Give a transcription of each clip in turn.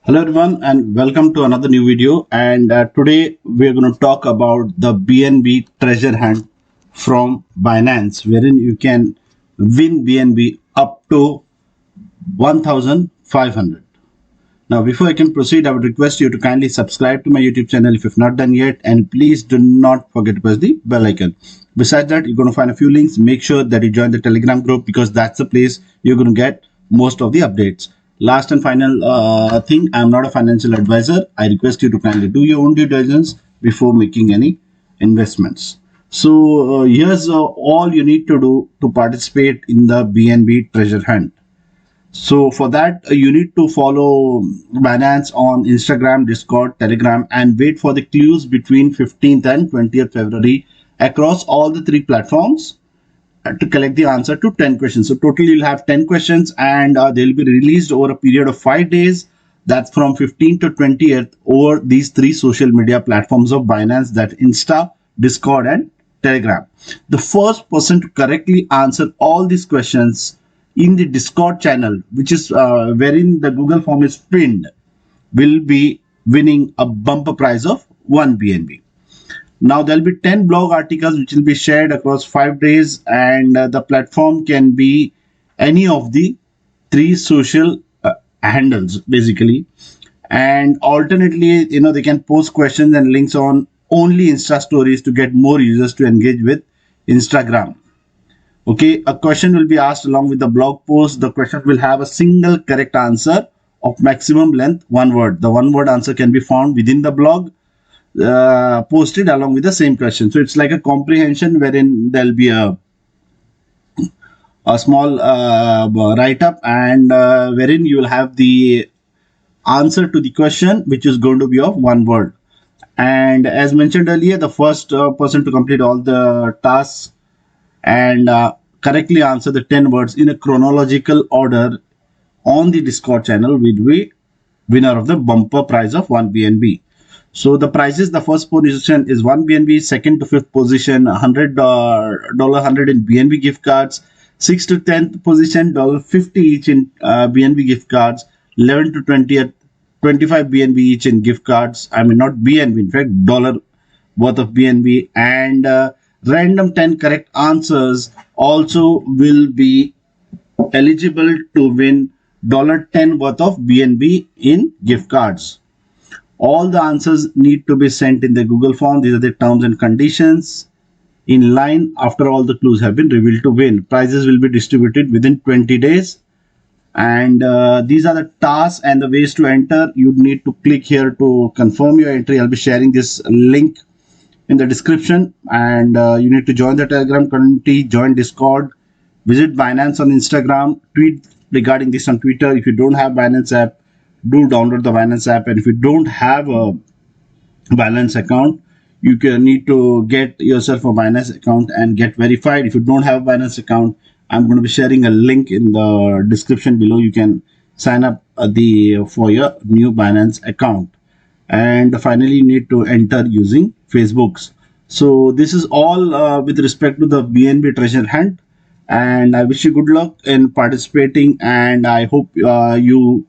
Hello everyone and welcome to another new video, and today we are going to talk about the BNB Treasure Hunt from Binance, wherein you can win BNB up to 1500. Now before I can proceed, I would request you to kindly subscribe to my YouTube channel if you've not done yet, and please do not forget to press the bell icon. Besides that, you're going to find a few links. Make sure that you join the Telegram group because that's the place you're going to get most of the updates. Last and final thing, I'm not a financial advisor. I request you to kindly do your own due diligence before making any investments. So here's all you need to do to participate in the BNB Treasure Hunt. So for that, you need to follow Binance on Instagram, Discord, Telegram, and wait for the clues between 15th and 20th February across all the three platforms to collect the answer to 10 questions. So totally you'll have 10 questions, and they'll be released over a period of 5 days. That's from 15th to 20th over these three social media platforms of Binance, that Insta, Discord, and Telegram. The first person to correctly answer all these questions in the Discord channel, which is wherein the Google form is pinned, will be winning a bumper prize of 1 BNB. Now there'll be 10 blog articles which will be shared across 5 days, and the platform can be any of the three social handles basically. And alternately, they can post questions and links on only Insta stories to get more users to engage with Instagram. Okay, a question will be asked along with the blog post. The question will have a single correct answer of maximum length, one word. The one word answer can be found within the blog posted along with the same question. So it's like a comprehension wherein there'll be a small write-up, and wherein you will have the answer to the question, which is going to be of one word. And as mentioned earlier, the first person to complete all the tasks and correctly answer the 10 words in a chronological order on the Discord channel will be winner of the bumper prize of 1 BNB. So the prizes: the first position is 1 BNB, second to fifth position $100 in BNB gift cards, 6th to 10th position $50 each in BNB gift cards, 11th to 20th 25 BNB each in gift cards. I mean, not BNB, in fact dollar worth of BNB. And random 10 correct answers also will be eligible to win $10 worth of BNB in gift cards. All the answers need to be sent in the Google form. These are the terms and conditions in line after all the clues have been revealed to win. Prizes will be distributed within 20 days. And these are the tasks and the ways to enter. You need to click here to confirm your entry. I'll be sharing this link in the description, and you need to join the Telegram community, join Discord, visit Binance on Instagram, tweet regarding this on Twitter. If you don't have Binance app, do download the Binance app. And if you don't have a Binance account, you can need to get yourself a Binance account and get verified. If you don't have a Binance account, I'm going to be sharing a link in the description below. You can sign up for your new Binance account. And finally, you need to enter using Facebooks. So this is all with respect to the BNB Treasure Hunt, and I wish you good luck in participating, and I hope you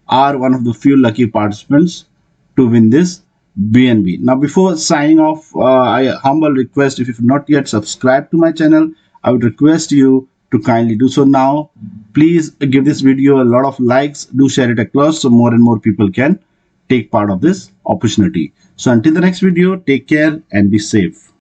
are one of the few lucky participants to win this BNB. Now before signing off, I humble request, if you've not yet subscribed to my channel, I would request you to kindly do so now. Please give this video a lot of likes, do share it across so more and more people can take part of this opportunity. So until the next video, take care and be safe.